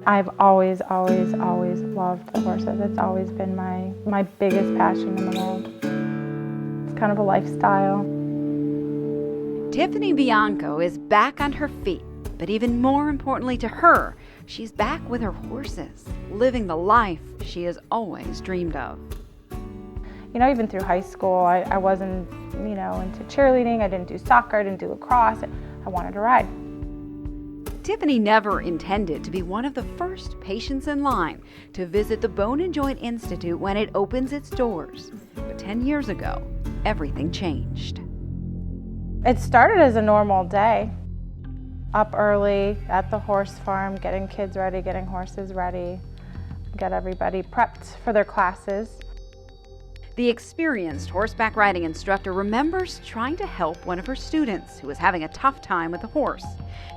I've always loved the horses. It's always been my biggest passion in the world. It's kind of a lifestyle. Tiffany Bianco is back on her feet, but even more importantly to her, she's back with her horses, living the life she has always dreamed of. You know, even through high school, I wasn't, into cheerleading. I didn't do soccer, I didn't do lacrosse. I wanted to ride. Tiffany never intended to be one of the first patients in line to visit the Bone and Joint Institute when it opens its doors. But 10 years ago, everything changed. It started as a normal day. Up early at the horse farm, getting kids ready, getting horses ready, get everybody prepped for their classes. The experienced horseback riding instructor remembers trying to help one of her students who was having a tough time with the horse.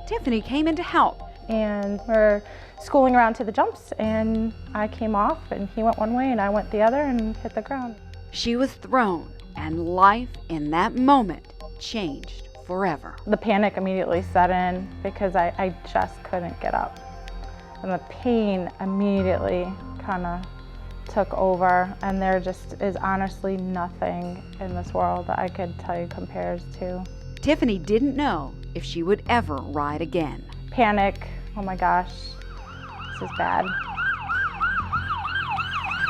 Tiffany came in to help. And we're schooling around to the jumps, and I came off, and he went one way, and I went the other, and hit the ground. She was thrown, and life in that moment changed forever. The panic immediately set in because I just couldn't get up. And the pain immediately kind of took over, and there just is honestly nothing in this world that I could tell you compares to. Tiffany didn't know if she would ever ride again. Panic, oh my gosh, this is bad.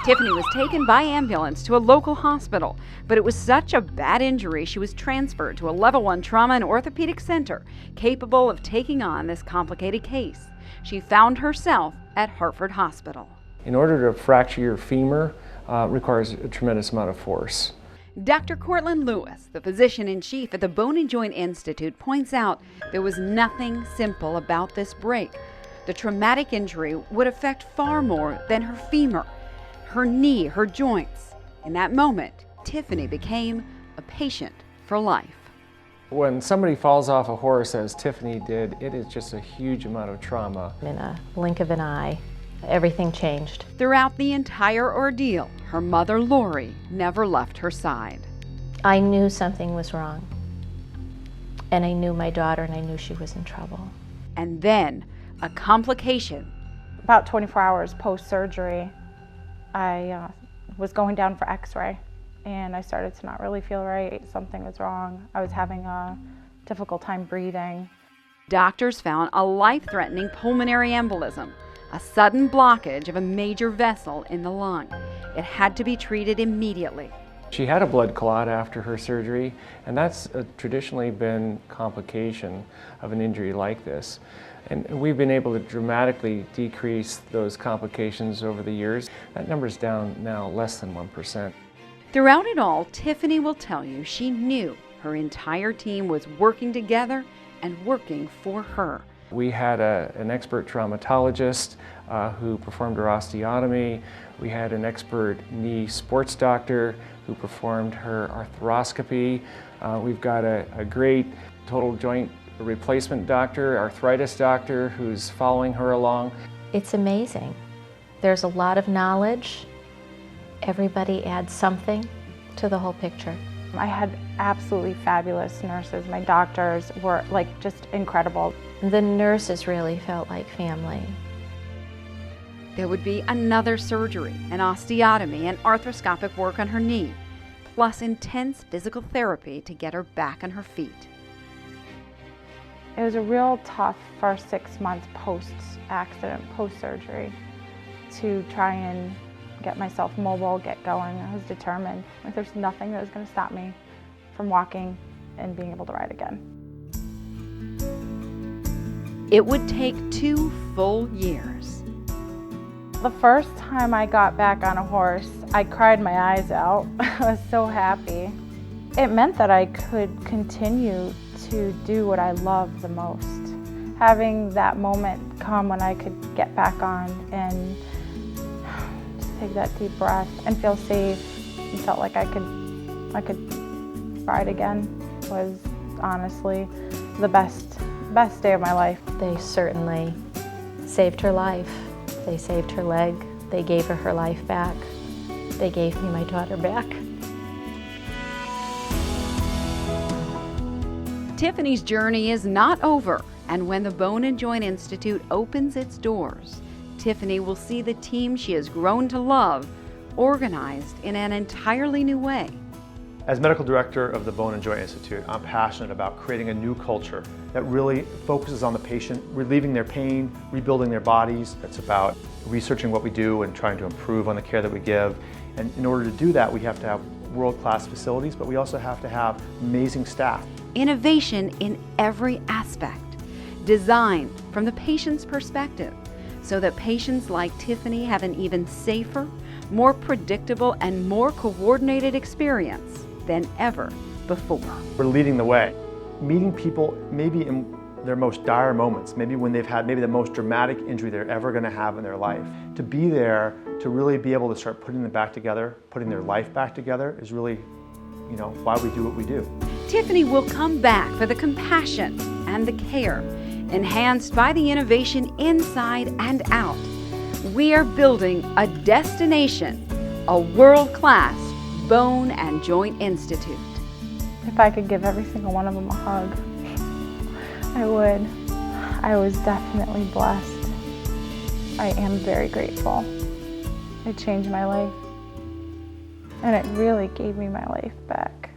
Tiffany was taken by ambulance to a local hospital, but it was such a bad injury she was transferred to a level 1 trauma and orthopedic center capable of taking on this complicated case. She found herself at Hartford Hospital. In order to fracture your femur, requires a tremendous amount of force. Dr. Cortland Lewis, the physician-in-chief at the Bone and Joint Institute, points out there was nothing simple about this break. The traumatic injury would affect far more than her femur, her knee, her joints. In that moment, Tiffany became a patient for life. When somebody falls off a horse, as Tiffany did, it is just a huge amount of trauma. In a blink of an eye, everything changed. Throughout the entire ordeal, her mother, Lori, never left her side. I knew something was wrong. And I knew my daughter, and I knew she was in trouble. And then, a complication. About 24 hours post-surgery, I was going down for x-ray, and I started to not really feel right. Something was wrong. I was having a difficult time breathing. Doctors found a life-threatening pulmonary embolism, a sudden blockage of a major vessel in the lung. It had to be treated immediately. She had a blood clot after her surgery, and that's traditionally been a complication of an injury like this. And we've been able to dramatically decrease those complications over the years. That number's down now less than 1%. Throughout it all, Tiffany will tell you she knew her entire team was working together and working for her. We had an expert traumatologist who performed her osteotomy. We had an expert knee sports doctor who performed her arthroscopy. We've got a great total joint replacement doctor, arthritis doctor, who's following her along. It's amazing. There's a lot of knowledge. Everybody adds something to the whole picture. I had absolutely fabulous nurses. My doctors were just incredible. The nurses really felt like family. There would be another surgery, an osteotomy, and arthroscopic work on her knee, plus intense physical therapy to get her back on her feet. It was a real tough first 6 months post-accident, post-surgery, to try and get myself mobile, get going. I was determined. There's nothing that was going to stop me from walking and being able to ride again. It would take 2 full years. The first time I got back on a horse, I cried my eyes out. I was so happy. It meant that I could continue to do what I love the most. Having that moment come when I could get back on and just take that deep breath and feel safe and felt like I could ride again was honestly the best day of my life. They certainly saved her life. They saved her leg. They gave her life back. They gave me my daughter back. Tiffany's journey is not over, and when the Bone and Joint Institute opens its doors, Tiffany will see the team she has grown to love organized in an entirely new way. As medical director of the Bone and Joint Institute, I'm passionate about creating a new culture that really focuses on the patient, relieving their pain, rebuilding their bodies. It's about researching what we do and trying to improve on the care that we give. And in order to do that, we have to have world-class facilities, but we also have to have amazing staff. Innovation in every aspect, designed from the patient's perspective, so that patients like Tiffany have an even safer, more predictable, and more coordinated experience than ever before. We're leading the way, meeting people maybe in their most dire moments, maybe when they've had maybe the most dramatic injury they're ever going to have in their life. To be there, to really be able to start putting them back together, putting their life back together is really, why we do what we do. Tiffany will come back for the compassion and the care, enhanced by the innovation inside and out. We are building a destination, a world-class Bone and Joint Institute. If I could give every single one of them a hug, I would. I was definitely blessed. I am very grateful. It changed my life, and it really gave me my life back.